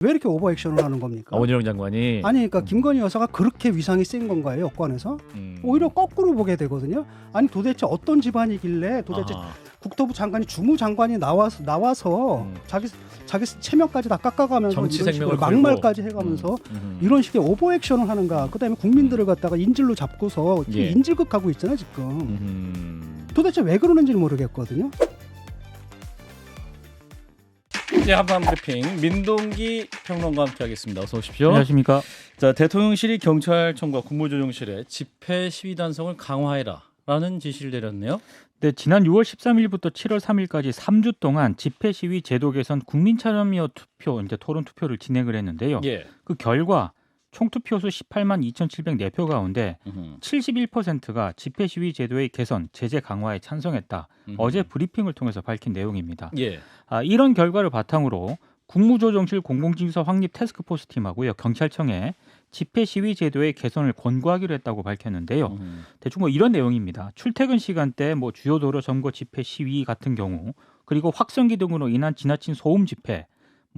왜 이렇게 오버액션을 하는 겁니까? 원희룡 장관이 아니 그러니까 김건희 여사가 그렇게 위상이 센 건가요? 여권에서? 오히려 거꾸로 보게 되거든요. 아니 도대체 어떤 집안이길래 도대체 국토부 장관이 주무장관이 나와서 자기 체면까지 다 깎아가면서 정치 이런 생명을 식으로 막말까지 해가면서 이런 식의 오버액션을 하는가? 그다음에 국민들을 갖다가 인질로 잡고서 예. 인질극하고 있잖아요 지금. 도대체 왜 그러는지 모르겠거든요. 네, 한판 브리핑 민동기 평론가와 함께하겠습니다. 어서 오십시오. 안녕하십니까. 자, 대통령실이 경찰청과 국무조정실에 집회 시위 단속을 강화해라라는 지시를 내렸네요. 네, 지난 6월 13일부터 7월 3일까지 3주 동안 집회 시위 제도 개선 국민 참여 투표 이제 토론 투표를 진행을 했는데요. 예. 그 결과 총 투표수 18만 2,704표 가운데 71%가 집회 시위 제도의 개선, 제재 강화에 찬성했다. 어제 브리핑을 통해서 밝힌 내용입니다. 예. 이런 결과를 바탕으로 국무조정실 공공질서 확립 태스크포스 팀하고요, 경찰청에 집회 시위 제도의 개선을 권고하기로 했다고 밝혔는데요. 대충 이런 내용입니다. 출퇴근 시간대 주요 도로 점거 집회 시위 같은 경우, 그리고 확성기 등으로 인한 지나친 소음 집회,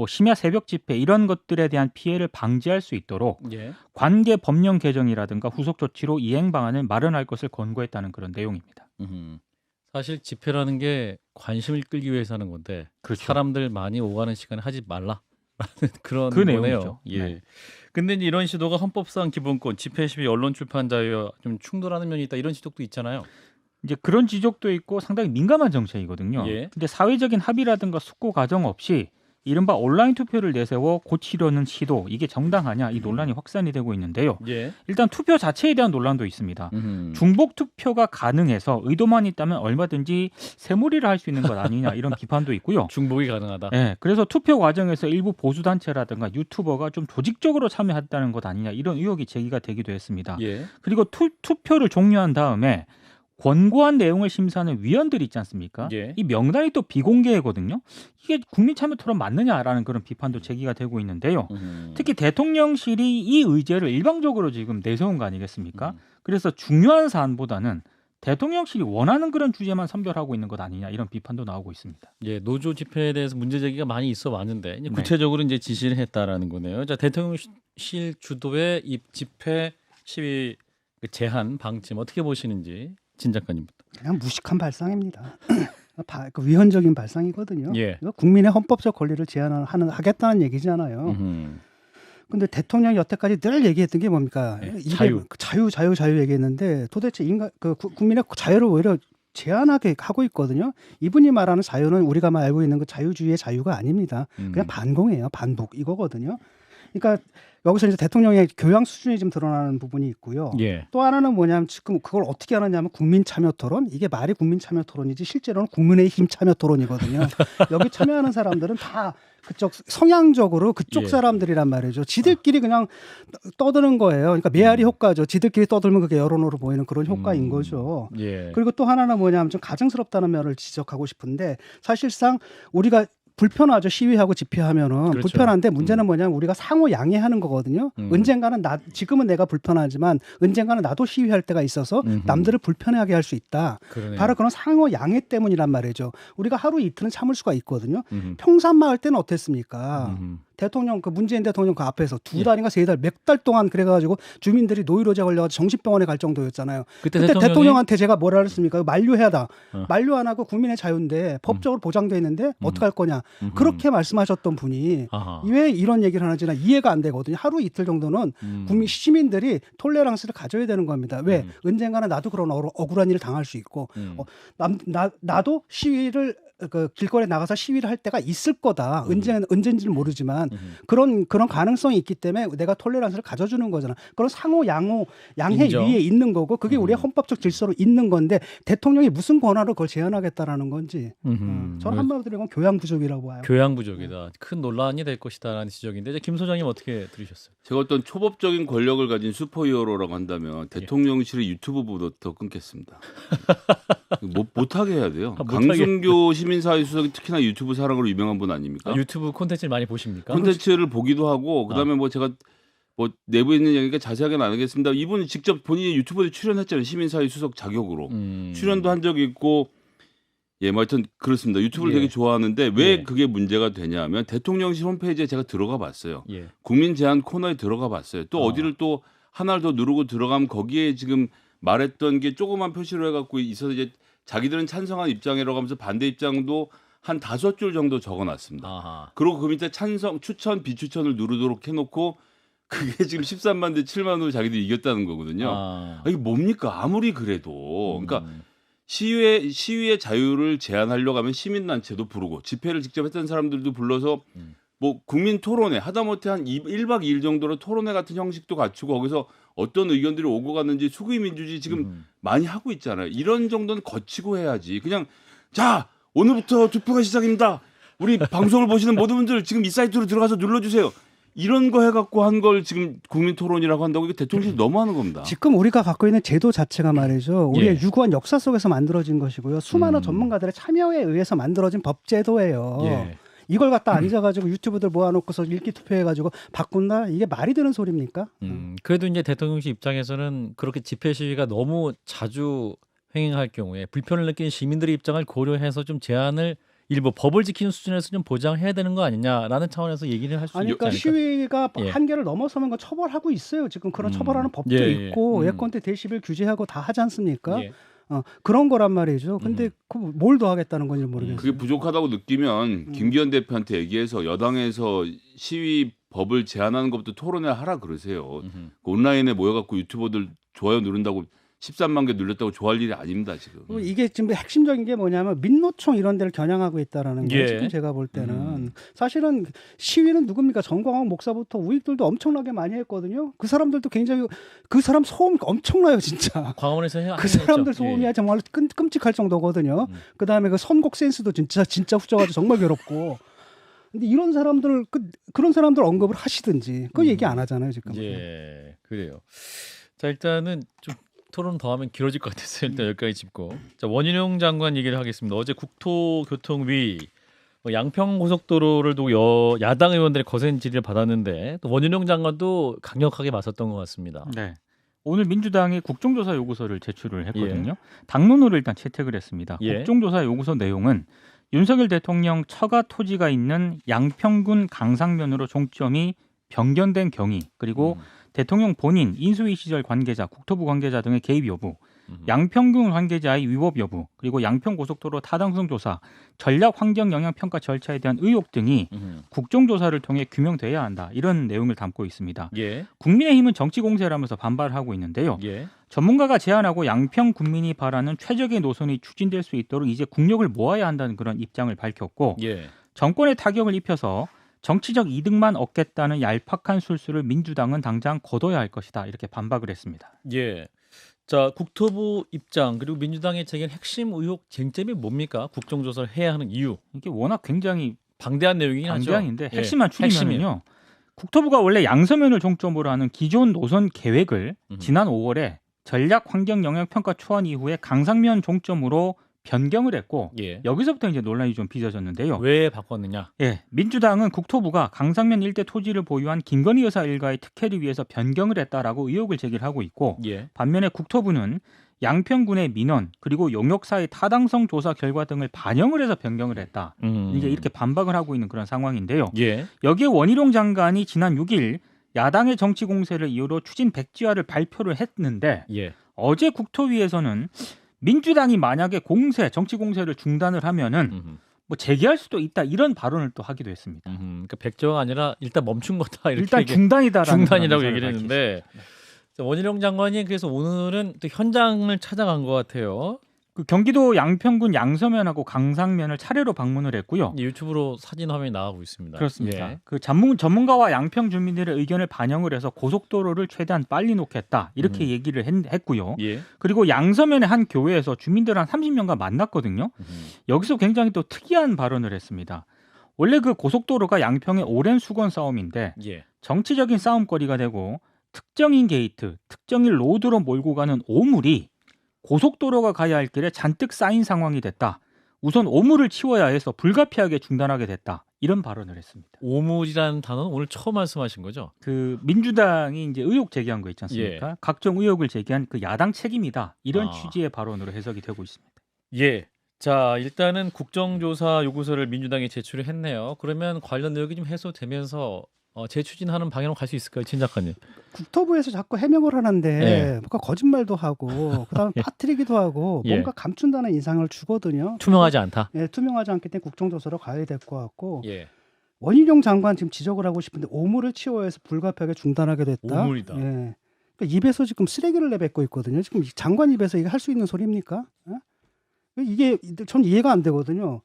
심야 새벽 집회 이런 것들에 대한 피해를 방지할 수 있도록 예. 관계 법령 개정이라든가 후속 조치로 이행 방안을 마련할 것을 권고했다는 그런 내용입니다. 사실 집회라는 게 관심을 끌기 위해서 하는 건데 그렇죠. 사람들 많이 오가는 시간에 하지 말라라는 그런 그 거네요. 내용이죠. 예. 네. 근데 이제 이런 시도가 헌법상 기본권, 집회 시위, 언론 출판 자유와 좀 충돌하는 면이 있다 이런 지적도 있잖아요. 이제 그런 지적도 있고 상당히 민감한 정책이거든요. 예. 근데 사회적인 합의라든가 숙고 과정 없이 이른바 온라인 투표를 내세워 고치려는 시도, 이게 정당하냐, 이 논란이 확산이 되고 있는데요. 예. 일단 투표 자체에 대한 논란도 있습니다. 중복 투표가 가능해서 의도만 있다면 얼마든지 새몰이를 할 수 있는 것 아니냐, 이런 비판도 있고요. 중복이 가능하다. 네, 그래서 투표 과정에서 일부 보수 단체라든가 유튜버가 좀 조직적으로 참여했다는 것 아니냐, 이런 의혹이 제기가 되기도 했습니다. 예. 그리고 투표를 종료한 다음에 권고한 내용을 심사하는 위원들이 있지 않습니까? 예. 이 명단이 또 비공개거든요. 이게 국민 참여 토론 맞느냐라는 그런 비판도 제기가 되고 있는데요. 특히 대통령실이 이 의제를 일방적으로 지금 내세운 거 아니겠습니까? 그래서 중요한 사안보다는 대통령실이 원하는 그런 주제만 선별하고 있는 것 아니냐, 이런 비판도 나오고 있습니다. 예, 노조 집회에 대해서 문제 제기가 많이 있어 왔는데 이제 구체적으로 이제 지시를 했다라는 거네요. 자, 대통령실 주도의 이 집회 시위 제한 방침 어떻게 보시는지 진 작가님부터. 그냥 무식한 발상입니다. 그 위헌적인 발상이거든요. 예. 이거 국민의 헌법적 권리를 하겠다는 얘기잖아요. 근데 대통령이 여태까지 늘 얘기했던 게 뭡니까? 네, 이게 자유. 얘기했는데 도대체 국민의 자유를 오히려 제한하게 하고 있거든요. 이분이 말하는 자유는 우리가 알고 있는 그 자유주의의 자유가 아닙니다. 그냥 반공이에요. 반복 이거거든요. 그러니까 여기서 이제 대통령의 교양 수준이 좀 드러나는 부분이 있고요. 예. 또 하나는 뭐냐면 지금 그걸 어떻게 하느냐면 국민 참여 토론, 이게 말이 국민 참여 토론이지 실제로는 국민의힘 참여 토론이거든요. 여기 참여하는 사람들은 다 그쪽 성향적으로 그쪽 예. 사람들이란 말이죠. 지들끼리 그냥 떠드는 거예요. 그러니까 메아리 효과죠. 지들끼리 떠들면 그게 여론으로 보이는 그런 효과인 거죠. 예. 그리고 또 하나는 뭐냐면 좀 가증스럽다는 면을 지적하고 싶은데, 사실상 우리가 불편하죠. 시위하고 집회하면은. 그렇죠. 불편한데 문제는 뭐냐면 우리가 상호 양해하는 거거든요. 언젠가는 지금은 내가 불편하지만 언젠가는 나도 시위할 때가 있어서 남들을 불편하게 할 수 있다. 그러네요. 바로 그런 상호 양해 때문이란 말이죠. 우리가 하루 이틀은 참을 수가 있거든요. 평산마 할 때는 어땠습니까? 대통령 문재인 대통령 그 앞에서 두 달인가 세 달 몇 달 동안 그래가지고 주민들이 노이로제 걸려가지고 정신병원에 갈 정도였잖아요. 그때 대통령한테 제가 뭐라 그랬습니까? 만류해야다. 만류 안 하고 국민의 자유인데 법적으로 보장돼 있는데 어떡할 거냐. 그렇게 말씀하셨던 분이 왜 이런 얘기를 하는지 난 이해가 안 되거든요. 하루 이틀 정도는 시민들이 톨레랑스를 가져야 되는 겁니다. 왜? 언젠가는 나도 그런 억울한 일을 당할 수 있고 나도 시위를 길거리에 나가서 시위를 할 때가 있을 거다. 언제인지는 모르지만 그런 가능성이 있기 때문에 내가 톨레란스를 가져주는 거잖아. 그런 상호 양해 인정. 위에 있는 거고 그게 우리의 헌법적 질서로 있는 건데 대통령이 무슨 권한으로 그걸 제한하겠다라는 건지 저는 한마디로 얘기하면 교양 부족이라고 봐요. 교양 부족이다. 큰 논란이 될 것이다라는 지적인데 이제 김 소장님 어떻게 들으셨어요? 제가 어떤 초법적인 권력을 가진 슈퍼히어로라고 한다면 대통령실의 유튜브부터 끊겠습니다. 못하게 해야 돼요. 강승교 시민사회 수석이 특히나 유튜브 사랑으로 유명한 분 아닙니까? 유튜브 콘텐츠를 많이 보십니까? 콘텐츠를 보기도 하고 그다음에 제가 내부에 있는 얘기가 자세하게는 안 하겠습니다. 이분이 직접 본인이 유튜브에 출연했잖아요. 시민사회 수석 자격으로 출연도 한 적이 있고 예, 뭐 하여튼 그렇습니다. 유튜브를 예. 되게 좋아하는데 왜 예. 그게 문제가 되냐면 대통령실 홈페이지에 제가 들어가 봤어요. 예. 국민 제안 코너에 들어가 봤어요. 또 어디를 또 하나를 더 누르고 들어가면 거기에 지금 말했던 게 조그만 표시로 해갖고 있어서 이제 자기들은 찬성한 입장이라고 하면서 반대 입장도 한 5줄 정도 적어놨습니다. 아하. 그리고 그 밑에 찬성, 추천, 비추천을 누르도록 해놓고 그게 지금 13만 대 7만으로 자기들이 이겼다는 거거든요. 아. 이게 뭡니까? 아무리 그래도. 그러니까 시위의 자유를 제한하려고 하면 시민단체도 부르고 집회를 직접 했던 사람들도 불러서 뭐 국민 토론회 하다못해 한 1박 2일 정도로 토론회 같은 형식도 갖추고 거기서 어떤 의견들이 오고 갔는지 수구의 민주주의 지금 많이 하고 있잖아요. 이런 정도는 거치고 해야지. 그냥 자 오늘부터 투표가 시작입니다. 우리 방송을 보시는 모든 분들 지금 이 사이트로 들어가서 눌러주세요. 이런 거 해갖고 한 걸 지금 국민 토론이라고 한다고 이게 대통령실이 너무하는 겁니다. 지금 우리가 갖고 있는 제도 자체가 말이죠. 우리의 예. 유구한 역사 속에서 만들어진 것이고요. 수많은 전문가들의 참여에 의해서 만들어진 법제도예요. 예. 이걸 갖다 앉아가지고 유튜브들 모아놓고서 읽기 투표해가지고 바꾼다? 이게 말이 되는 소리입니까? 그래도 이제 대통령실 입장에서는 그렇게 집회 시위가 너무 자주 횡행할 경우에 불편을 느끼는 시민들의 입장을 고려해서 좀 제한을 일부 법을 지키는 수준에서 좀 보장해야 되는 거 아니냐라는 차원에서 얘기를 할 수 있지 아니, 않을까? 그러니까 시위가 예. 한계를 넘어서면 건 처벌하고 있어요. 지금 그런 처벌하는 법도 예, 예. 있고 예컨대 데시벨 규제하고 다 하지 않습니까? 예. 그런 거란 말이죠. 근데 뭘 더 하겠다는 건지 모르겠어요. 그게 부족하다고 느끼면 김기현 대표한테 얘기해서 여당에서 시위 법을 제한하는 것부터 토론회 하라 그러세요. 온라인에 모여갖고 유튜버들 좋아요 누른다고 13만 개 눌렸다고 좋아할 일이 아닙니다 지금. 이게 지금 핵심적인 게 뭐냐면 민노총 이런 데를 겨냥하고 있다라는 거예요. 예. 지금 제가 볼 때는 사실은 시위는 누굽니까? 정광훈 목사부터 우익들도 엄청나게 많이 했거든요. 그 사람들도 굉장히 그 사람 소음 엄청나요 진짜. 광화문에서 그 사람들 소음이 정말 끔찍할 정도거든요. 그 다음에 그 선곡 센스도 진짜 후져가지고 정말 괴롭고. 근데 이런 사람들 그런 사람들 언급을 하시든지 그 얘기 안 하잖아요 지금. 예, 그래요. 자 일단은 좀 토론 더 하면 길어질 것 같아서 일단 여기까지 짚고 자 원희룡 장관 얘기를 하겠습니다. 어제 국토교통위 양평 고속도로를 두고 야당 의원들의 거센 질의를 받았는데 또 원희룡 장관도 강력하게 맞섰던 것 같습니다. 네. 오늘 민주당이 국정조사 요구서를 제출을 했거든요. 예. 당론으로 일단 채택을 했습니다. 예. 국정조사 요구서 내용은 윤석열 대통령 처가 토지가 있는 양평군 강상면으로 종점이 변경된 경위 그리고 대통령 본인, 인수위 시절 관계자, 국토부 관계자 등의 개입 여부, 양평군 관계자의 위법 여부, 그리고 양평고속도로 타당성 조사, 전략 환경 영향 평가 절차에 대한 의혹 등이 국정조사를 통해 규명돼야 한다. 이런 내용을 담고 있습니다. 예. 국민의힘은 정치 공세라면서 반발하고 있는데요. 예. 전문가가 제안하고 양평 국민이 바라는 최적의 노선이 추진될 수 있도록 이제 국력을 모아야 한다는 그런 입장을 밝혔고 예. 정권에 타격을 입혀서 정치적 이득만 얻겠다는 얄팍한 술수를 민주당은 당장 거둬야 할 것이다. 이렇게 반박을 했습니다. 예. 자 국토부 입장 그리고 민주당의 제기한 핵심 의혹 쟁점이 뭡니까? 국정조사를 해야 하는 이유. 이게 워낙 굉장히 방대한 내용이긴 하죠. 방대한인데 예. 핵심만 추리면요. 국토부가 원래 양서면을 종점으로 하는 기존 노선 계획을 지난 5월에 전략 환경 영향 평가 초안 이후에 강상면 종점으로 변경을 했고 예. 여기서부터 이제 논란이 좀 빚어졌는데요. 왜 바꿨느냐? 예, 민주당은 국토부가 강상면 일대 토지를 보유한 김건희 여사 일가의 특혜를 위해서 변경을 했다라고 의혹을 제기를 하고 있고 예. 반면에 국토부는 양평군의 민원 그리고 용역사의 타당성 조사 결과 등을 반영을 해서 변경을 했다. 이제 이렇게 반박을 하고 있는 그런 상황인데요. 예. 여기에 원희룡 장관이 지난 6일 야당의 정치 공세를 이유로 추진 백지화를 발표를 했는데 예. 어제 국토위에서는 민주당이 만약에 정치 공세를 중단을 하면은 뭐 재개할 수도 있다 이런 발언을 또 하기도 했습니다. 그러니까 백조가 아니라 일단 멈춘 거다 이렇게 일단 중단이다라는 중단이라고 얘기를 했는데 원희룡 장관이 그래서 오늘은 또 현장을 찾아간 것 같아요. 그 경기도 양평군 양서면하고 강상면을 차례로 방문을 했고요. 유튜브로 사진 화면이 나가고 있습니다. 그렇습니다. 예. 그 전문가와 양평 주민들의 의견을 반영을 해서 고속도로를 최대한 빨리 놓겠다 이렇게 얘기를 했고요. 예. 그리고 양서면의 한 교회에서 주민들 한 30명과 만났거든요. 여기서 굉장히 또 특이한 발언을 했습니다. 원래 그 고속도로가 양평의 오랜 수건 싸움인데 예. 정치적인 싸움거리가 되고 특정인 게이트, 특정인 로드로 몰고 가는 오물이 고속도로가 가야 할 길에 잔뜩 쌓인 상황이 됐다. 우선 오물을 치워야 해서 불가피하게 중단하게 됐다. 이런 발언을 했습니다. 오물이라는 단어는 오늘 처음 말씀하신 거죠? 그 민주당이 이제 의혹 제기한 거 있지 않습니까? 예. 각종 의혹을 제기한 그 야당 책임이다. 이런 아. 취지의 발언으로 해석이 되고 있습니다. 예. 자, 일단은 국정조사 요구서를 민주당이 제출을 했네요. 그러면 관련 내용이 좀 해소되면서 재추진하는 방향으로 갈 수 있을까요, 진 작가님? 국토부에서 자꾸 해명을 하는데 예. 뭔가 거짓말도 하고 그다음에 빠뜨리기도 하고 예. 뭔가 감춘다는 인상을 주거든요. 투명하지 않다. 예, 투명하지 않기 때문에 국정조사로 가야 될 것 같고 예. 원희룡 장관 지금 지적을 하고 싶은데 오물을 치워해서 불가피하게 중단하게 됐다. 오물이다. 예. 그러니까 입에서 지금 쓰레기를 내뱉고 있거든요. 지금 장관 입에서 이게 할 수 있는 소리입니까? 예? 이게 전 이해가 안 되거든요.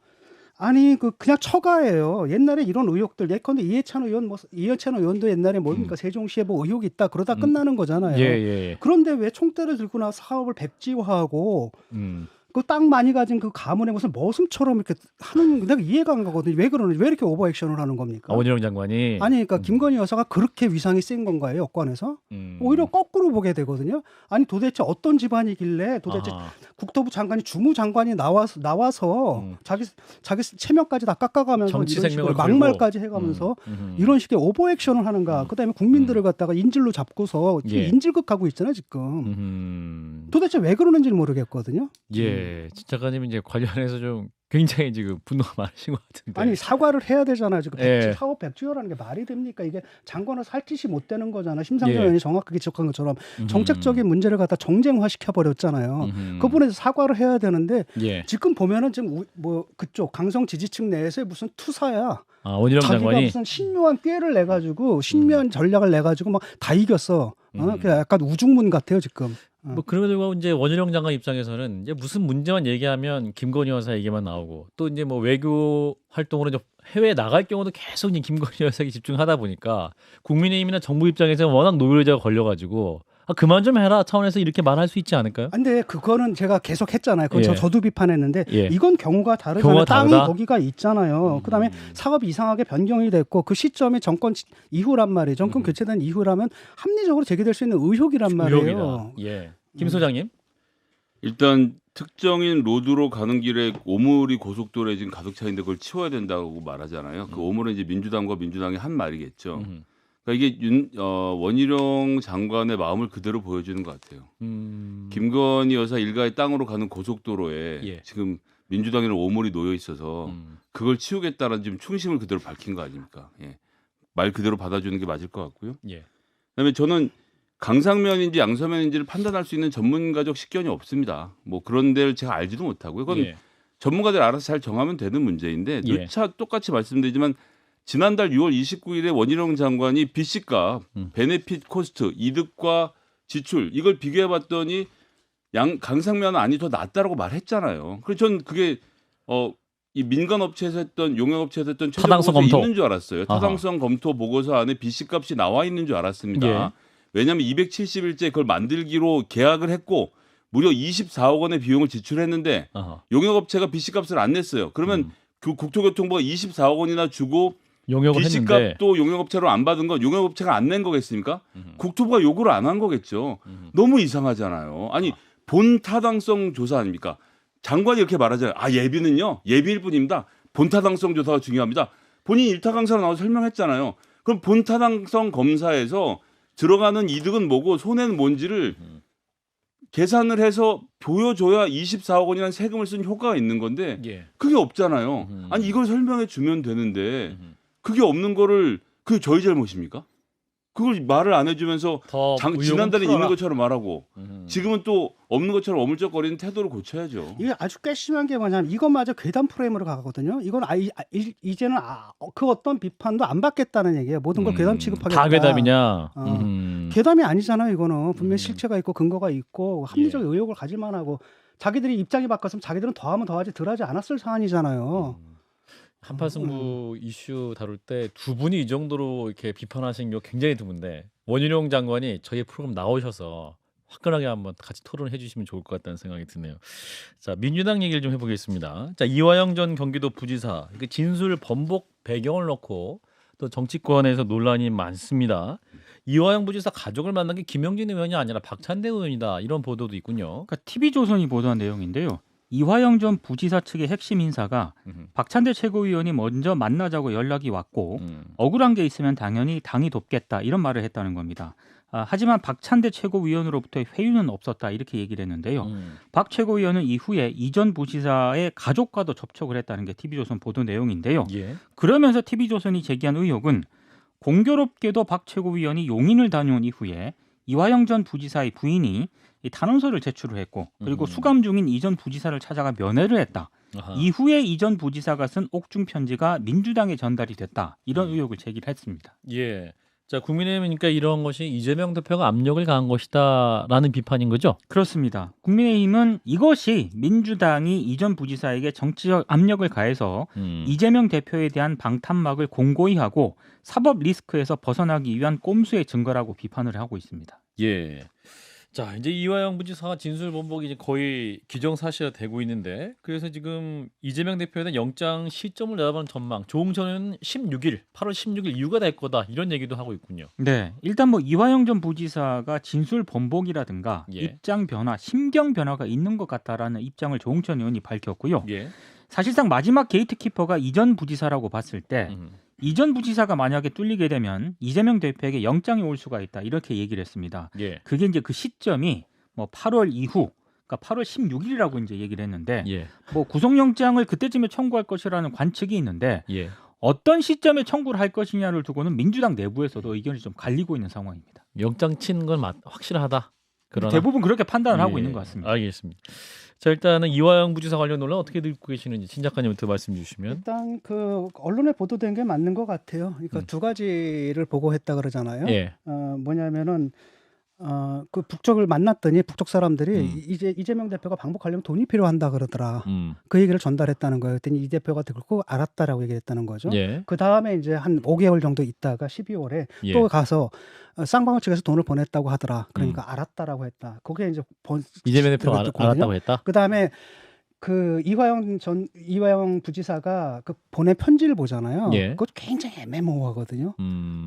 아니 그냥 처가예요. 옛날에 이런 의혹들 예컨대 이해찬 의원도 옛날에 뭡니까 세종시에 뭐 의혹이 있다 그러다 끝나는 거잖아요. 예. 그런데 왜 총대를 들고 나서 사업을 백지화하고 음. 그 땅 많이 가진 그 가문에 무슨 머슴처럼 이렇게 하는 내가 이해가 안 가거든요. 왜 그러는지 왜 이렇게 오버액션을 하는 겁니까? 원희룡 장관이 아니 그러니까 김건희 여사가 그렇게 위상이 센 건가요? 여권에서? 오히려 거꾸로 보게 되거든요. 아니 도대체 어떤 집안이길래 도대체 아하. 국토부 장관이 주무장관이 나와서 자기 체면까지 다 깎아가면서 정치 이런 생명을 식으로 막말까지 해가면서 이런 식의 오버액션을 하는가? 그다음에 국민들을 갖다가 인질로 잡고서 지금 예. 인질극하고 있잖아요 지금. 도대체 왜 그러는지를 모르겠거든요. 예, 진 작가님이 이제 관련해서 좀 굉장히 지금 분노가 많으신 것 같은데. 아니 사과를 해야 되잖아요. 지금 예. 사업 백지화라는 게 말이 됩니까? 이게 장관을 살 짓이 못 되는 거잖아. 심상정 예. 의원이 정확하게 지적한 것처럼 정책적인 문제를 갖다 정쟁화 시켜버렸잖아요. 그 부분에서 사과를 해야 되는데 예. 지금 보면은 지금 그쪽 강성 지지층 내에서 무슨 투사야. 원희룡 자기가 장관이 무슨 신묘한 꾀를 내 가지고 신묘한 전략을 내 가지고 막 다 이겼어. 그냥 약간 우중문 같아요 지금. 뭐 그럼에도 불구하고 이제 원희룡 장관 입장에서는 이제 무슨 문제만 얘기하면 김건희 여사 얘기만 나오고 또 이제 뭐 외교 활동으로 이제 해외에 나갈 경우도 계속 이제 김건희 여사에 집중하다 보니까 국민의힘이나 정부 입장에서 워낙 노이로제가 걸려가지고 그만 좀 해라 차원에서 이렇게 말할 수 있지 않을까요? 근데 그거는 제가 계속 했잖아요. 그건 예. 저도 비판했는데 예. 이건 경우가 다르잖아요. 경우가 땅이 다르다? 거기가 있잖아요. 그다음에 사업이 이상하게 변경이 됐고 그 시점이 정권 이후란 말이에요. 정권 교체된 이후라면 합리적으로 제기될 수 있는 의혹이란 말이에요. 의혹이다. 예. 김 소장님. 일단 특정인 로드로 가는 길에 오물이 고속도로에 지금 가득 차 있는데 그걸 치워야 된다고 말하잖아요. 그 오물은 이제 민주당과 민주당이 한 말이겠죠. 그러니까 이게 원희룡 장관의 마음을 그대로 보여주는 것 같아요. 김건희 여사 일가의 땅으로 가는 고속도로에 예. 지금 민주당에는 오물이 놓여 있어서 그걸 치우겠다는 지금 충심을 그대로 밝힌 거 아닙니까? 예. 말 그대로 받아주는 게 맞을 것 같고요. 예. 그다음에 저는 강상면인지 양서면인지를 판단할 수 있는 전문가적 식견이 없습니다. 뭐 그런 데를 제가 알지도 못하고요. 그건 예. 전문가들 알아서 잘 정하면 되는 문제인데 예. 누차 똑같이 말씀드리지만 지난달 6월 29일에 원희룡 장관이 빚값, 베네핏 코스트, 이득과 지출 이걸 비교해봤더니 강상면 안이 더 낫다라고 말했잖아요. 그래서 전 그게 이 민간 업체에서 했던 용역업체에서 했던 최종 타당성 보고서에 검토. 있는 줄 알았어요. 타당성 검토 보고서 안에 빚값이 나와 있는 줄 알았습니다. 예. 왜냐하면 270일째 그걸 만들기로 계약을 했고 무려 24억 원의 비용을 지출했는데 아하. 용역업체가 빚값을 안 냈어요. 그러면 그 국토교통부가 24억 원이나 주고 용역을 했는데 빚값도 용역업체로 안 받은 건 용역업체가 안 낸 거겠습니까? 국토부가 요구를 안 한 거겠죠. 너무 이상하잖아요. 아니 본 타당성 조사 아닙니까? 장관이 이렇게 말하잖아요. 예비는요. 예비일 뿐입니다. 본 타당성 조사가 중요합니다. 본인이 일타 강사로 나와서 설명했잖아요. 그럼 본 타당성 검사에서 들어가는 이득은 뭐고 손해는 뭔지를 계산을 해서 보여줘야 24억 원이라는 세금을 쓴 효과가 있는 건데 예. 그게 없잖아요. 아니 이걸 설명해 주면 되는데 그게 없는 거를 그게 저희 잘못입니까? 그걸 말을 안 해주면서 더 지난달에 의혹은 있는 것처럼 말하고 지금은 또 없는 것처럼 어물쩍거리는 태도를 고쳐야죠. 이게 아주 괘씸한 게 뭐냐면 이것마저 괴담 프레임으로 가거든요. 이건 이제는 그 어떤 비판도 안 받겠다는 얘기예요. 모든 걸 괴담 취급하겠다. 다 괴담이냐? 괴담이 아니잖아요. 이거는 분명히 실체가 있고 근거가 있고 합리적 의혹을 가질 만하고 자기들이 입장이 바뀌었으면 자기들은 더하면 더하지 덜하지 않았을 사안이잖아요. 한판 승부 이슈 다룰 때 두 분이 이 정도로 이렇게 비판하신 게 굉장히 드문데 원희룡 장관이 저희 프로그램 나오셔서 화끈하게 한번 같이 토론을 해주시면 좋을 것 같다는 생각이 드네요. 자, 민주당 얘기를 좀 해보겠습니다. 자, 이화영 전 경기도 부지사 진술 번복 배경을 놓고 또 정치권에서 논란이 많습니다. 이화영 부지사 가족을 만난 게 김영진 의원이 아니라 박찬대 의원이다 이런 보도도 있군요. 그러니까 TV조선이 보도한 내용인데요. 이화영 전 부지사 측의 핵심 인사가 박찬대 최고위원이 먼저 만나자고 연락이 왔고 억울한 게 있으면 당연히 당이 돕겠다 이런 말을 했다는 겁니다. 하지만 박찬대 최고위원으로부터의 회유는 없었다 이렇게 얘기를 했는데요. 박 최고위원은 이후에 이전 부지사의 가족과도 접촉을 했다는 게 TV조선 보도 내용인데요. 예. 그러면서 TV조선이 제기한 의혹은 공교롭게도 박 최고위원이 용인을 다녀온 이후에 이화영 전 부지사의 부인이 이 탄원서를 제출을 했고 그리고 수감 중인 이전 부지사를 찾아가 면회를 했다. 아하. 이후에 이전 부지사가 쓴 옥중 편지가 민주당에 전달이 됐다. 이런 의혹을 제기를 했습니다. 예. 자, 국민의힘이니까 이런 것이 이재명 대표가 압력을 가한 것이다라는 비판인 거죠? 그렇습니다. 국민의힘은 이것이 민주당이 이전 부지사에게 정치적 압력을 가해서 이재명 대표에 대한 방탄막을 공고히 하고 사법 리스크에서 벗어나기 위한 꼼수의 증거라고 비판을 하고 있습니다. 예. 자, 이제 이화영 부지사 진술 번복이 이제 거의 기정사실화 되고 있는데, 그래서 지금 이재명 대표에 대한 영장 시점을 내다보는 전망, 조응천은 16일, 8월 16일 이후가 될 거다 이런 얘기도 하고 있군요. 네, 일단 뭐 이화영 전 부지사가 진술 번복이라든가 예. 입장 변화, 심경 변화가 있는 것 같다라는 입장을 조응천 의원이 밝혔고요. 예. 사실상 마지막 게이트키퍼가 이전 부지사라고 봤을 때 이전 부지사가 만약에 뚫리게 되면 이재명 대표에게 영장이 올 수가 있다 이렇게 얘기를 했습니다. 예. 그게 이제 그 시점이 뭐 8월 이후, 그러니까 8월 16일이라고 이제 얘기를 했는데 예. 뭐 구속영장을 그때쯤에 청구할 것이라는 관측이 있는데 예. 어떤 시점에 청구를 할 것이냐를 두고는 민주당 내부에서도 의견이 좀 갈리고 있는 상황입니다. 영장 친 건 확실하다. 그러나 대부분 그렇게 판단을 하고 예. 있는 것 같습니다. 알겠습니다. 자, 일단은 이화영 부지사 관련 논란 어떻게 듣고 계시는지 신 작가님부터 말씀 주시면. 일단 그 언론에 보도된 게 맞는 것 같아요. 그러니까 두 가지를 보고했다 그러잖아요. 예. 뭐냐면은 그 북쪽을 만났더니 북쪽 사람들이 이재명 대표가 방북하려면 돈이 필요한다 그러더라. 그 얘기를 전달했다는 거예요. 그랬더니 이 대표가 듣고 알았다라고 얘기했다는 거죠. 예. 그 다음에 이제 한 5개월 정도 있다가 12월에 예. 또 가서 쌍방울 측에서 돈을 보냈다고 하더라. 그러니까 알았다라고 했다. 그게 이제 이재명 대표가 알았다고 했다. 그 다음에 그 이화영 부지사가 그 보낸 편지를 보잖아요. 예. 그거 굉장히 애매모호하거든요.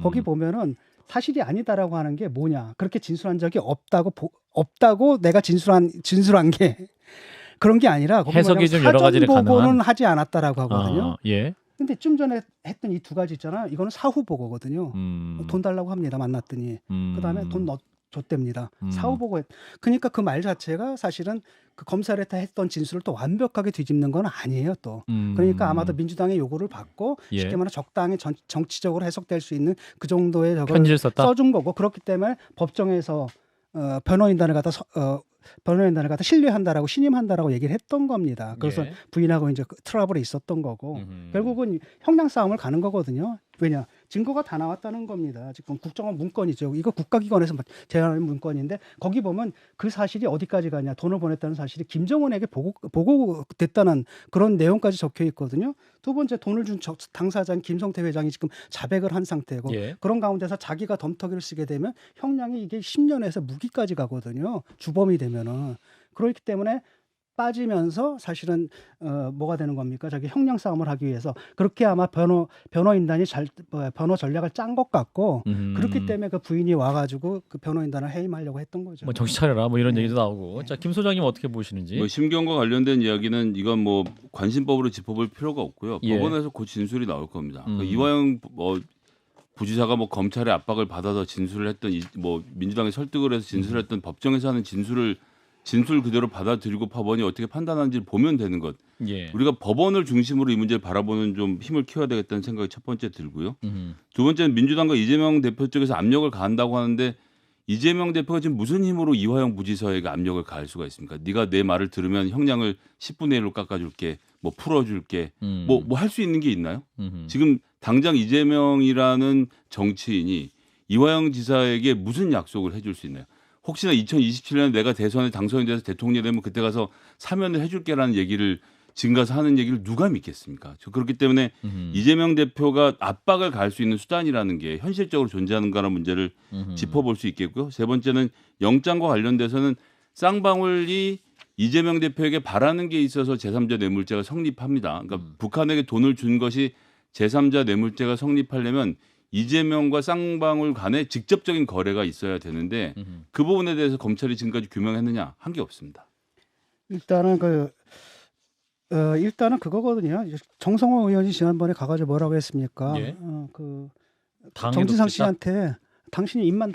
거기 보면은 사실이 아니다라고 하는 게 뭐냐? 그렇게 진술한 적이 없다고 내가 진술한 게 그런 게 아니라 해석이 좀 여러 가지를 사전 보고는 가능한. 하지 않았다라고 하거든요. 예. 근데 좀 전에 했던 이 두 가지 있잖아요. 이거는 사후 보고거든요. 돈 달라고 합니다. 만났더니 그다음에 돈 줬답니다. 사후 보고 그러니까 그 말 자체가 사실은 그 검사를 했던 진술을 또 완벽하게 뒤집는 건 아니에요. 또 그러니까 아마도 민주당의 요구를 받고 예. 쉽게 말해 적당히 정치적으로 해석될 수 있는 그 정도의 저걸 편지를 썼다. 써준 거고 그렇기 때문에 법정에서 변호인단을 갖다 신뢰한다라고 신임한다라고 얘기를 했던 겁니다. 그래서 예. 부인하고 이제 트러블이 있었던 거고 결국은 형량 싸움을 가는 거거든요. 왜냐 증거가 다 나왔다는 겁니다. 지금 국정원 문건이죠. 이거 국가기관에서 제안한 문건인데 거기 보면 그 사실이 어디까지 가냐 돈을 보냈다는 사실이 김정은에게 보고됐다는 그런 내용까지 적혀 있거든요. 두 번째 돈을 준 당사자인 김성태 회장이 지금 자백을 한 상태고 예. 그런 가운데서 자기가 덤터기를 쓰게 되면 형량이 이게 10년에서 무기까지 가거든요. 주범이 되면은 그렇기 때문에 빠지면서 사실은 뭐가 되는 겁니까? 자기 형량 싸움을 하기 위해서 그렇게 아마 변호인단이 변호 전략을 짠 것 같고 그렇기 때문에 그 부인이 와가지고 그 변호인단을 해임하려고 했던 거죠. 뭐 정신 차려라 뭐 이런 얘기도 나오고. 자, 김 소장님 어떻게 보시는지. 뭐 심경과 관련된 이야기는 이건 뭐 관심법으로 짚어볼 필요가 없고요. 예. 법원에서 곧 진술이 나올 겁니다. 그 이화영 부지사가 뭐 검찰의 압박을 받아서 진술을 했던 뭐 민주당이 설득을 해서 진술했던 법정에서 하는 진술 그대로 받아들이고 법원이 어떻게 판단하는지를 보면 되는 것. 예. 우리가 법원을 중심으로 이 문제를 바라보는 좀 힘을 키워야 되겠다는 생각이 첫 번째 들고요. 두 번째는 민주당과 이재명 대표 쪽에서 압력을 가한다고 하는데 이재명 대표가 지금 무슨 힘으로 이화영 부지사에게 압력을 가할 수가 있습니까? 네가 내 말을 들으면 형량을 10분의 1로 깎아줄게, 뭐 풀어줄게, 뭐 할 수 있는 게 있나요? 지금 당장 이재명이라는 정치인이 이화영 지사에게 무슨 약속을 해줄 수 있나요? 혹시나 2027년에 내가 대선에 당선이 돼서 대통령이 되면 그때 가서 사면을 해줄게라는 얘기를 지금 가서 하는 얘기를 누가 믿겠습니까? 그렇기 때문에 이재명 대표가 압박을 가할 수 있는 수단이라는 게 현실적으로 존재하는가라는 문제를 짚어볼 수 있겠고요. 세 번째는 영장과 관련돼서는 쌍방울이 이재명 대표에게 바라는 게 있어서 제3자 뇌물죄가 성립합니다. 그러니까 북한에게 돈을 준 것이 제3자 뇌물죄가 성립하려면 이재명과 쌍방울 간에 직접적인 거래가 있어야 되는데 그 부분에 대해서 검찰이 지금까지 규명했느냐? 한 게 없습니다. 일단은 그거거든요. 정성호 의원이 지난번에 가가지고 뭐라고 했습니까? 예. 그 당해도 정진상 좋겠다? 씨한테 당신이 입만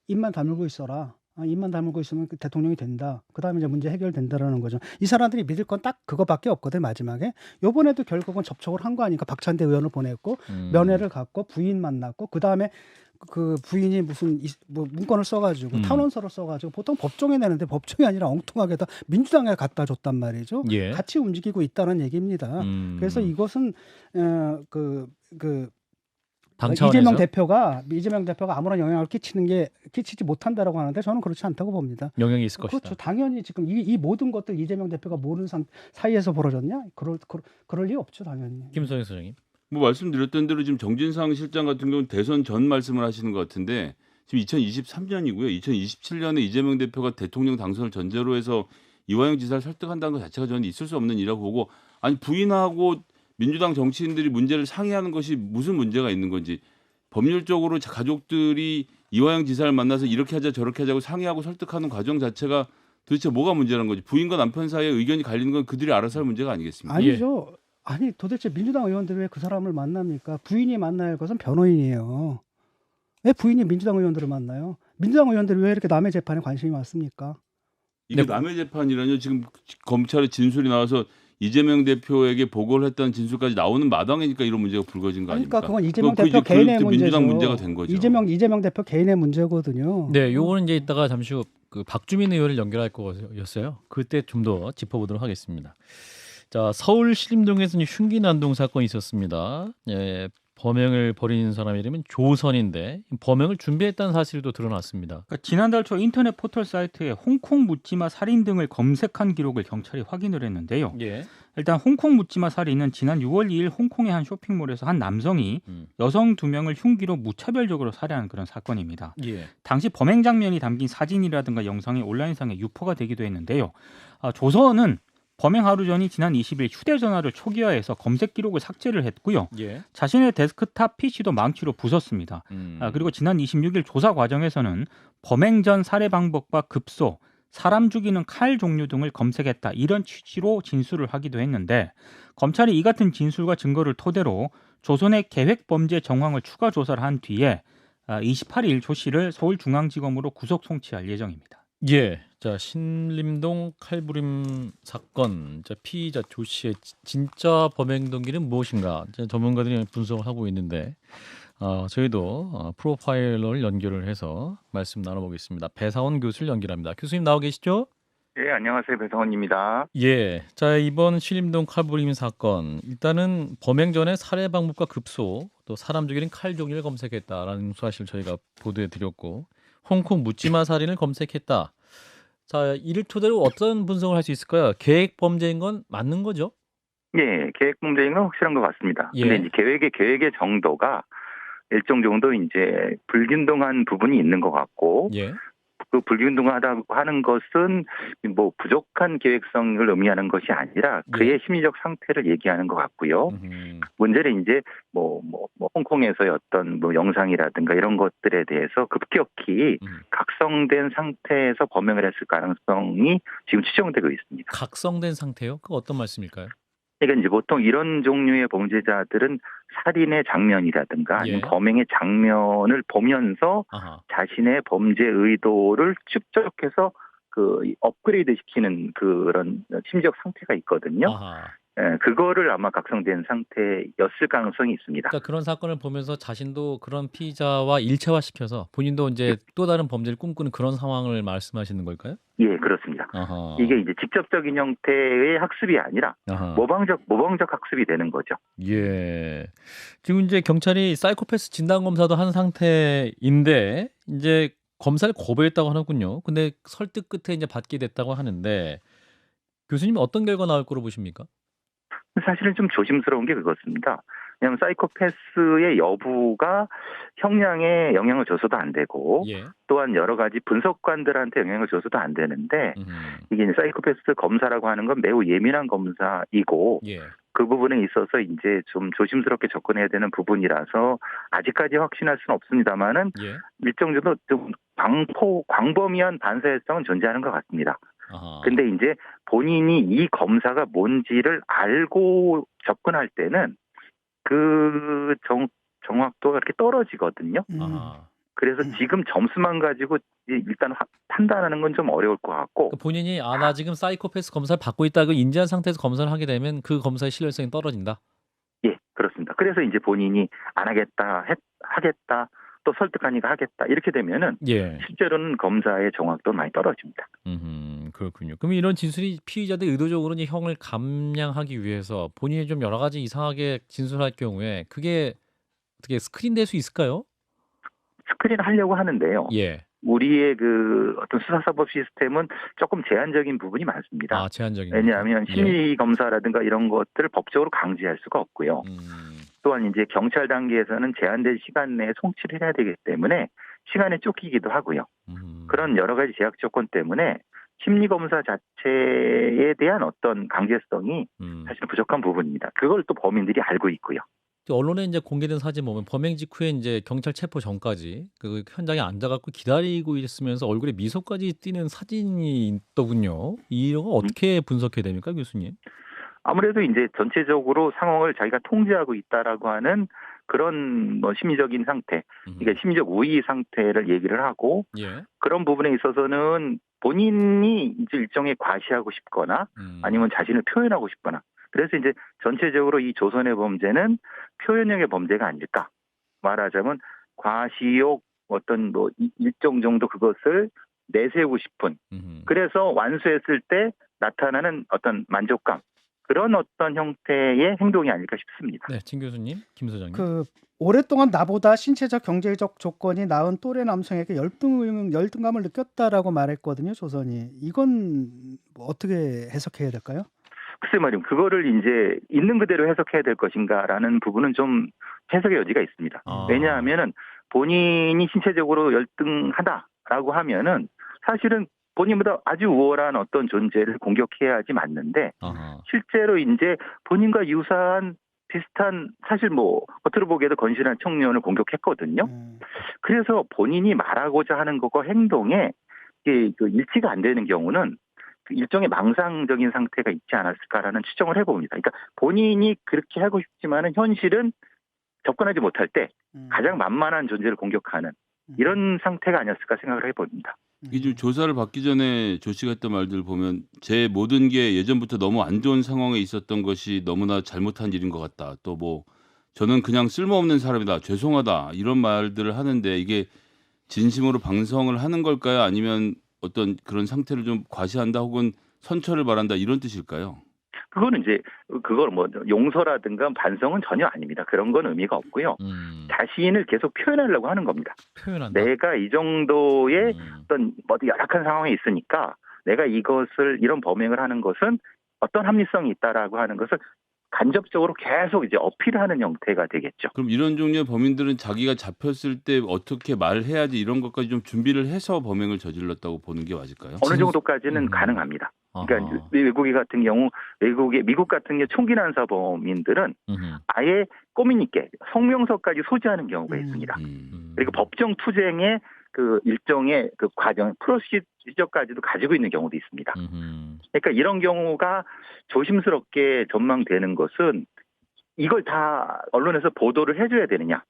입만 다물고 있어라. 입만 다물고 있으면 그 대통령이 된다. 그다음에 이제 문제 해결된다라는 거죠. 이 사람들이 믿을 건 딱 그거밖에 없거든 마지막에. 요번에도 결국은 접촉을 한 거 아니까 박찬대 의원을 보냈고 면회를 갔고 부인 만났고 그다음에 그 부인이 무슨 뭐 문건을 써가지고 탄원서를 써가지고 보통 법정에 내는데 법정이 아니라 엉뚱하게다 민주당에 갖다 줬단 말이죠. 예. 같이 움직이고 있다는 얘기입니다. 그래서 이것은 당 차원에서 이재명 대표가 아무런 영향을 끼치지 못한다라고 하는데 저는 그렇지 않다고 봅니다. 영향이 있을 것이다. 그렇죠. 당연히 지금 이 모든 것들 이재명 대표가 모르는 사이에서 벌어졌냐? 그럴 리 없죠, 당연히. 김성현 소장님. 뭐 말씀드렸던 대로 지금 정진상 실장 같은 경우는 대선 전 말씀을 하시는 것 같은데 지금 2023년이고요. 2027년에 이재명 대표가 대통령 당선을 전제로 해서 이화영 지사를 설득한다는 것 자체가 저는 있을 수 없는 일이라고 보고 아니 부인하고 민주당 정치인들이 문제를 상의하는 것이 무슨 문제가 있는 건지 법률적으로 가족들이 이화영 지사를 만나서 이렇게 하자 저렇게 하자고 상의하고 설득하는 과정 자체가 도대체 뭐가 문제라는 거지. 부인과 남편 사이에 의견이 갈리는 건 그들이 알아서 할 문제가 아니겠습니까? 아니죠. 아니 도대체 민주당 의원들이 왜 그 사람을 만납니까? 부인이 만나야 할 것은 변호인이에요. 왜 부인이 민주당 의원들을 만나요? 민주당 의원들이 왜 이렇게 남의 재판에 관심이 많습니까? 이게 남의 재판이라뇨. 지금 검찰의 진술이 나와서 이재명 대표에게 보고를 했다는 진술까지 나오는 마당이니까 이런 문제가 불거진 거 아닙니까? 그러니까 그건 이재명 대표 개인의 문제죠. 민주당 문제가 된 거죠. 이재명 대표 개인의 문제거든요. 네, 요거는 이제 이따가 잠시 후 그 박주민 의원을 연결할 거였어요. 그때 좀 더 짚어보도록 하겠습니다. 자, 서울 신림동에서 흉기 난동 사건이 있었습니다. 예, 범행을 벌인 사람 이름은 조선인데 범행을 준비했다는 사실도 드러났습니다. 그러니까 지난달 초 인터넷 포털 사이트에 홍콩 묻지마 살인 등을 검색한 기록을 경찰이 확인을 했는데요. 예. 일단 홍콩 묻지마 살인은 지난 6월 2일 홍콩의 한 쇼핑몰에서 한 남성이 여성 2명을 흉기로 무차별적으로 살해한 그런 사건입니다. 예. 당시 범행 장면이 담긴 사진이라든가 영상이 온라인상에 유포가 되기도 했는데요. 조선은 범행 하루 전이 지난 20일 휴대전화를 초기화해서 검색 기록을 삭제를 했고요. 예. 자신의 데스크탑 PC도 망치로 부쉈습니다. 그리고 지난 26일 조사 과정에서는 범행 전 살해 방법과 급소, 사람 죽이는 칼 종류 등을 검색했다. 이런 취지로 진술을 하기도 했는데 검찰이 이 같은 진술과 증거를 토대로 조선의 계획 범죄 정황을 추가 조사를 한 뒤에 28일 조 씨를 서울중앙지검으로 구속 송치할 예정입니다. 예. 자, 신림동 칼부림 사건. 자, 피의자 조 씨의 진짜 범행 동기는 무엇인가? 전문가들이 분석을 하고 있는데 저희도 프로파일러를 연결을 해서 말씀 나눠보겠습니다. 배사원 교수를 연결합니다. 교수님 나와 계시죠? 네, 안녕하세요. 배성원입니다. 예. 자, 이번 신림동 칼부림 사건. 일단은 범행 전에 살해 방법과 급소, 또 사람 죽이는 칼 종류를 검색했다라는 사실 저희가 보도해 드렸고 홍콩 묻지마 살인을 검색했다. 자, 이를 토대로 어떤 분석을 할 수 있을까요? 계획 범죄인 건 맞는 거죠? 네, 계획 범죄인 건 확실한 것 같습니다. 예. 근데 이제 계획의 정도가 일정 정도 이제 불균등한 부분이 있는 것 같고, 예. 그 불균등하다고 하는 것은 뭐 부족한 계획성을 의미하는 것이 아니라 그의 심리적 상태를 얘기하는 것 같고요. 문제는 이제 뭐 홍콩에서의 어떤 뭐 영상이라든가 이런 것들에 대해서 급격히 각성된 상태에서 범행을 했을 가능성이 지금 추정되고 있습니다. 각성된 상태요? 그 어떤 말씀일까요? 그러니까 이제 보통 이런 종류의 범죄자들은 살인의 장면이라든가 아니면 범행의 장면을 보면서 자신의 범죄 의도를 축적해서 그 업그레이드 시키는 그런 심리적 상태가 있거든요. 그거를 아마 각성된 상태였을 가능성이 있습니다. 그러니까 그런 사건을 보면서 자신도 그런 피의자와 일체화시켜서 본인도 이제 또 다른 범죄를 꿈꾸는 그런 상황을 말씀하시는 걸까요? 예, 그렇습니다. 이게 이제 직접적인 형태의 학습이 아니라 모방적 학습이 되는 거죠. 예. 지금 이제 경찰이 사이코패스 진단 검사도 한 상태인데 이제 검사를 거부했다고 하는군요. 근데 설득 끝에 이제 받게 됐다고 하는데 교수님 어떤 결과 나올 거로 보십니까? 사실은 좀 조심스러운 게 그것입니다. 왜냐하면 사이코패스의 여부가 형량에 영향을 줘서도 안 되고 또한 여러 가지 분석관들한테 영향을 줘서도 안 되는데 이게 이제 사이코패스 검사라고 하는 건 매우 예민한 검사이고 그 부분에 있어서 이제 좀 조심스럽게 접근해야 되는 부분이라서 아직까지 확신할 수는 없습니다만은 일정 정도 좀 광범위한 반사회성은 존재하는 것 같습니다. 근데 이제 본인이 이 검사가 뭔지를 알고 접근할 때는 그 정확도가 그렇게 떨어지거든요. 그래서 지금 점수만 가지고 일단 판단하는 건 좀 어려울 것 같고 그러니까 본인이 나 지금 사이코패스 검사를 받고 있다고 인지한 상태에서 검사를 하게 되면 그 검사의 신뢰성이 떨어진다. 예, 그렇습니다. 그래서 이제 본인이 안 하겠다, 하겠다, 또 설득하니까 하겠다 이렇게 되면은 예. 실제로는 검사의 정확도 많이 떨어집니다. 그렇군요. 그럼 이런 진술이 피의자들이 의도적으로 이제 형을 감량하기 위해서 본인이 좀 여러 가지 이상하게 진술할 경우에 그게 어떻게 스크린될 수 있을까요? 스크린 하려고 하는데요. 예. 우리의 그 어떤 수사사법 시스템은 조금 제한적인 부분이 많습니다. 제한적인. 왜냐하면 예. 심리 검사라든가 이런 것들을 법적으로 강제할 수가 없고요. 또한 이제 경찰 단계에서는 제한된 시간 내에 송치를 해야 되기 때문에 시간에 쫓기기도 하고요. 그런 여러 가지 제약 조건 때문에 심리 검사 자체에 대한 어떤 강제성이 사실 부족한 부분입니다. 그걸 또 범인들이 알고 있고요. 언론에 이제 공개된 사진 보면 범행 직후에 이제 경찰 체포 전까지 그 현장에 앉아갖고 기다리고 있으면서 얼굴에 미소까지 띄는 사진이 있더군요. 이런 거 어떻게 분석해야 됩니까, 교수님? 아무래도 이제 전체적으로 상황을 자기가 통제하고 있다라고 하는 그런 뭐 심리적인 상태, 그러니까 심리적 우위 상태를 얘기를 하고 예. 그런 부분에 있어서는 본인이 이제 일종의 과시하고 싶거나 아니면 자신을 표현하고 싶거나 그래서 이제 전체적으로 이 조선의 범죄는 표현형의 범죄가 아닐까 말하자면 과시욕 어떤 뭐 일정 정도 그것을 내세우고 싶은 그래서 완수했을 때 나타나는 어떤 만족감 그런 어떤 형태의 행동이 아닐까 싶습니다. 네, 진 교수님, 김 소장님. 그 오랫동안 나보다 신체적 경제적 조건이 나은 또래 남성에게 열등감을 느꼈다라고 말했거든요, 조선이. 이건 뭐 어떻게 해석해야 될까요? 글쎄 말이요. 그거를 이제 있는 그대로 해석해야 될 것인가라는 부분은 좀 해석의 여지가 있습니다. 왜냐하면은 본인이 신체적으로 열등하다라고 하면은 사실은 본인보다 아주 우월한 어떤 존재를 공격해야지 맞는데 실제로 이제 본인과 유사한 비슷한 사실 뭐 겉으로 보기에도 건실한 청년을 공격했거든요. 그래서 본인이 말하고자 하는 것과 행동에 그 일치가 안 되는 경우는 일종의 망상적인 상태가 있지 않았을까라는 추정을 해봅니다. 그러니까 본인이 그렇게 하고 싶지만은 현실은 접근하지 못할 때 가장 만만한 존재를 공격하는 이런 상태가 아니었을까 생각을 해봅니다. 이게 좀 조사를 받기 전에 조 씨가 했던 말들 보면 제 모든 게 예전부터 너무 안 좋은 상황에 있었던 것이 너무나 잘못한 일인 것 같다. 또 뭐 저는 그냥 쓸모없는 사람이다. 죄송하다. 이런 말들을 하는데 이게 진심으로 방성을 하는 걸까요? 아니면 어떤 그런 상태를 좀 과시한다 혹은 선처를 바란다 이런 뜻일까요? 그거는 이제 그걸 뭐 용서라든가 반성은 전혀 아닙니다. 그런 건 의미가 없고요. 자신을 계속 표현하려고 하는 겁니다. 표현한다. 내가 이 정도의 어떤 열악한 상황에 있으니까 내가 이런 범행을 하는 것은 어떤 합리성이 있다라고 하는 것을 간접적으로 계속 이제 어필하는 형태가 되겠죠. 그럼 이런 종류의 범인들은 자기가 잡혔을 때 어떻게 말해야지 이런 것까지 좀 준비를 해서 범행을 저질렀다고 보는 게 맞을까요? 어느 정도까지는 가능합니다. 그러니까 외국 같은 경우 미국 같은 경우 총기 난사 범인들은 아예 꼬민 있게 성명서까지 소지하는 경우가 있습니다. 그리고 법정 투쟁의 그 일종의 그 과정 프로시저까지도 가지고 있는 경우도 있습니다. 그러니까 이런 경우가 조심스럽게 전망되는 것은 이걸 다 언론에서 보도를 해줘야 되느냐?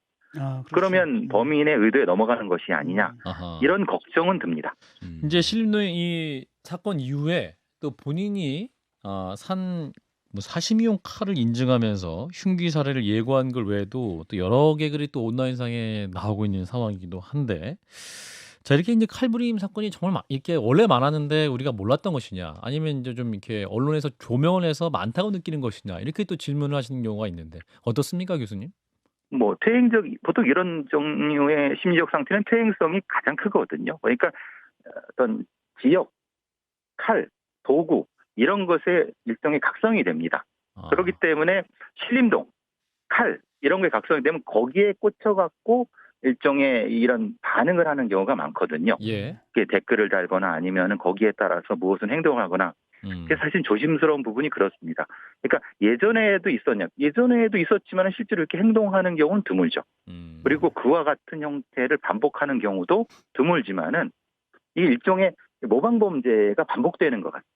그러면 범인의 의도에 넘어가는 것이 아니냐? 이런 걱정은 듭니다. 이제 실림도의 이 사건 이후에 또 본인이 뭐 사심이용 칼을 인증하면서 흉기 살해를 예고한 걸 외에도 또 여러 개글이 또 온라인상에 나오고 있는 상황이기도 한데, 자 이렇게 이제 칼부림 사건이 정말 이렇게 원래 많았는데 우리가 몰랐던 것이냐, 아니면 이제 좀 이렇게 언론에서 조명을 해서 많다고 느끼는 것이냐, 이렇게 또 질문을 하시는 경우가 있는데 어떻습니까, 교수님? 뭐 보통 이런 종류의 심리적 상태는 퇴행성이 가장 크거든요. 그러니까 어떤 지역, 칼, 도구 이런 것에 일종의 각성이 됩니다. 그렇기 때문에 신림동, 칼 이런 게 각성이 되면 거기에 꽂혀갖고 일종의 이런 반응을 하는 경우가 많거든요. 예. 댓글을 달거나 아니면은 거기에 따라서 무엇은 행동을 하거나. 그게 사실 조심스러운 부분이 그렇습니다. 그러니까 예전에도 있었지만 실제로 이렇게 행동하는 경우는 드물죠. 그리고 그와 같은 형태를 반복하는 경우도 드물지만은 이 일종의 모방 범죄가 반복되는 것 같습니다.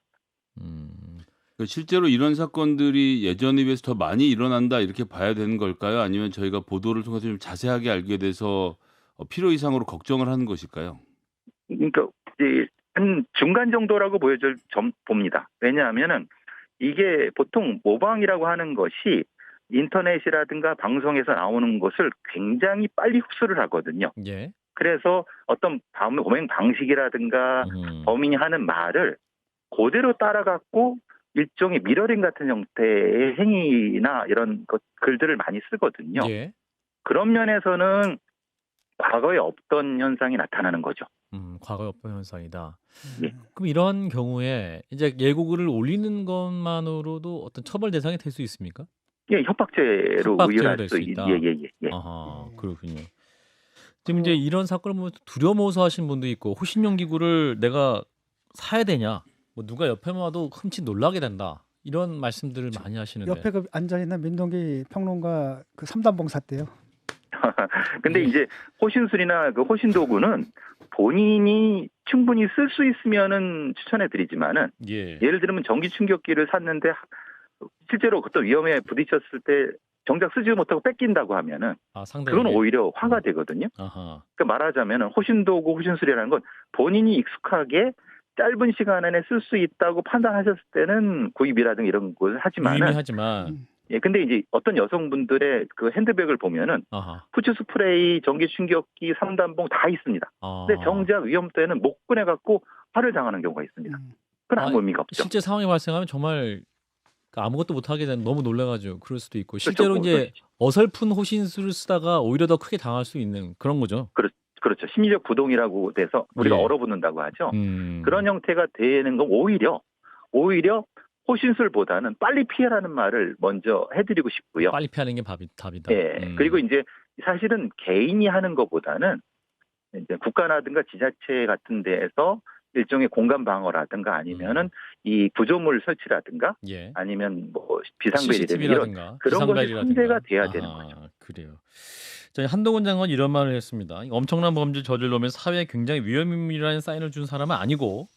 실제로 이런 사건들이 예전에 비해서 더 많이 일어난다 이렇게 봐야 되는 걸까요? 아니면 저희가 보도를 통해서 좀 자세하게 알게 돼서 필요 이상으로 걱정을 하는 것일까요? 그러니까 이제 한 중간 정도라고 봅니다. 왜냐하면은 이게 보통 모방이라고 하는 것이 인터넷이라든가 방송에서 나오는 것을 굉장히 빨리 흡수를 하거든요. 예. 그래서 어떤 범행 방식이라든가 범인이 하는 말을 그대로 따라갖고 일종의 미러링 같은 형태의 행위나 이런 글들을 많이 쓰거든요. 예. 그런 면에서는 과거에 없던 현상이 나타나는 거죠. 과거에 없던 현상이다. 예. 그럼 이런 경우에 이제 예고글을 올리는 것만으로도 어떤 처벌 대상이 될 수 있습니까? 예, 협박죄로 협박죄로 의율할 될 수 수 있. 있다. 예. 아하, 그렇군요. 지금 이제 이런 사건을 보면 두려워서 하시는 분도 있고 호신용 기구를 내가 사야 되냐, 뭐 누가 옆에만 와도 흠칫 놀라게 된다, 이런 말씀들을 많이 하시는데. 옆에 그 앉아 있는 민동기 평론가 그 3단봉 샀대요. 근데 이제 호신술이나 그 호신도구는 본인이 충분히 쓸 수 있으면은 추천해드리지만은 예를 들면 전기 충격기를 샀는데 실제로 어떤 위험에 부딪혔을 때 정작 쓰지 못하고 뺏긴다고 하면은 그건 오히려 화가 되거든요. 그러니까 말하자면은 호신도구, 호신술이라는 건 본인이 익숙하게 짧은 시간 안에 쓸 수 있다고 판단하셨을 때는 구입이라든가 이런 것을 하지만은 유의미하지만. 예, 근데 이제 어떤 여성분들의 그 핸드백을 보면은 후추 스프레이, 전기 충격기, 3단봉 다 있습니다. 근데 정작 위험때는 못 꺼내갖고 화를 당하는 경우가 있습니다. 그건 아무 의미가 없죠. 실제 상황이 발생하면 정말 아무것도 못하게 되는, 너무 놀라가지고 그럴 수도 있고, 실제로 그렇죠. 이제 어설픈 호신술을 쓰다가 오히려 더 크게 당할 수 있는 그런 거죠. 그렇죠. 심리적 부동이라고 돼서 우리가 얼어붙는다고 하죠. 그런 형태가 되는 건 오히려 호신술보다는 빨리 피해라는 말을 먼저 해드리고 싶고요. 빨리 피하는 게 답이다. 예. 그리고 이제 사실은 개인이 하는 것보다는 이제 국가라든가 지자체 같은 데에서 일종의 공간 방어라든가 아니면은 이 구조물 설치라든가 아니면 뭐 비상벨이라든가 이런 그런 것이 상대가 돼야 되는 거죠. 그래요. 저희 한동훈 장관 이런 말을 했습니다. 엄청난 범죄 저질러면 사회에 굉장히 위험인물이라는 사인을 준 사람은 아니고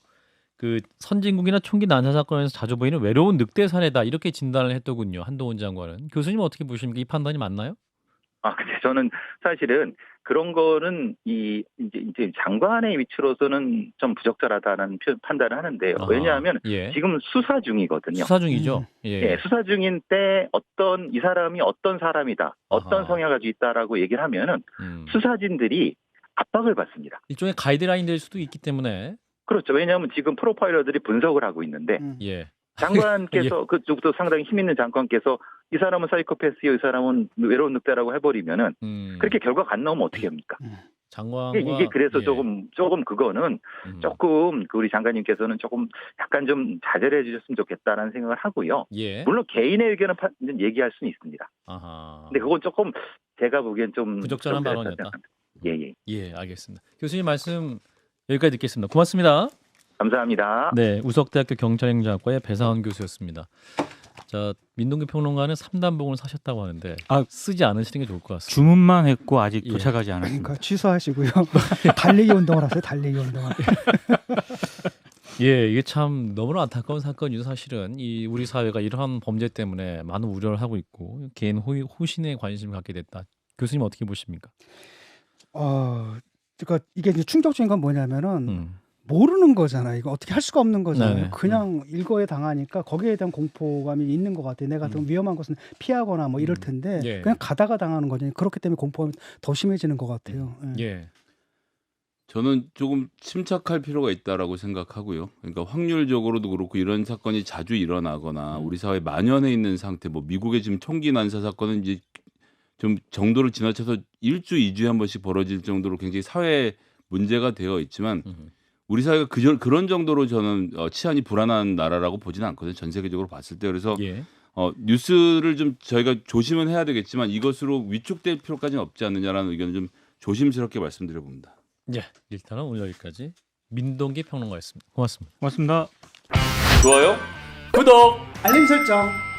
그 선진국이나 총기 난사 사건에서 자주 보이는 외로운 늑대 사례다, 이렇게 진단을 했더군요. 한동훈 장관은. 교수님 어떻게 보십니까? 이 판단이 맞나요? 근데 저는 사실은 그런 거는 이제 장관의 위치로서는 좀 부적절하다는 판단을 하는데요. 왜냐하면 지금 수사 중이거든요. 수사 중이죠. 예, 수사 중인 때 이 사람이 어떤 사람이다, 어떤 성향을 가지고 있다라고 얘기를 하면은 수사진들이 압박을 받습니다. 일종의 가이드라인 될 수도 있기 때문에. 그렇죠. 왜냐하면 지금 프로파일러들이 분석을 하고 있는데 장관께서 그쪽도 상당히 힘 있는 장관께서 이 사람은 사이코패스요, 이 사람은 외로운 늑대라고 해버리면은 그렇게 결과가 안 나오면 어떻게 합니까? 장관과 이게 그래서 조금 그거는 조금 우리 장관님께서는 조금 약간 좀 자제를 해주셨으면 좋겠다라는 생각을 하고요. 물론 개인의 의견은 얘기할 수는 있습니다. 근데 그건 조금 제가 보기엔 좀 부적절한 발언이었다. 예, 알겠습니다. 교수님 말씀 여기까지 듣겠습니다. 고맙습니다. 감사합니다. 네, 우석대학교 경찰행정학과의 배상원 교수였습니다. 자, 민동기 평론가는 3단봉을 사셨다고 하는데 쓰지 않으시는 게 좋을 것 같습니다. 주문만 했고 아직 도착하지 않았습니다. 그러니까 취소하시고요. 달리기 운동을 하세요. 달리기 운동을. 이게 참 너무나 안타까운 사건이죠. 사실은 이 우리 사회가 이러한 범죄 때문에 많은 우려를 하고 있고 개인 호신에 관심을 갖게 됐다. 교수님 어떻게 보십니까? 그러니까 이게 이제 충격적인 건 뭐냐면은 모르는 거잖아요. 이거 어떻게 할 수가 없는 거잖아요. 그냥 일거에 당하니까 거기에 대한 공포감이 있는 것 같아요. 내가 더 위험한 것은 피하거나 뭐 이럴 텐데 그냥 가다가 당하는 거죠. 그렇기 때문에 공포감이 더 심해지는 것 같아요. 저는 조금 침착할 필요가 있다라고 생각하고요. 그러니까 확률적으로도 그렇고 이런 사건이 자주 일어나거나 우리 사회에 만연해 있는 상태, 뭐 미국의 지금 총기 난사 사건은 이제 좀 정도를 지나쳐서 1주, 2주에 한 번씩 벌어질 정도로 굉장히 사회 문제가 되어 있지만 우리 사회가 그런 정도로 저는 치안이 불안한 나라라고 보지는 않거든요. 전 세계적으로 봤을 때. 그래서 뉴스를 좀 저희가 조심은 해야 되겠지만 이것으로 위축될 필요까지는 없지 않느냐라는 의견을 좀 조심스럽게 말씀드려 봅니다. 일단은 오늘 여기까지 민동기 평론가였습니다. 고맙습니다. 고맙습니다. 좋아요, 구독, 알림 설정.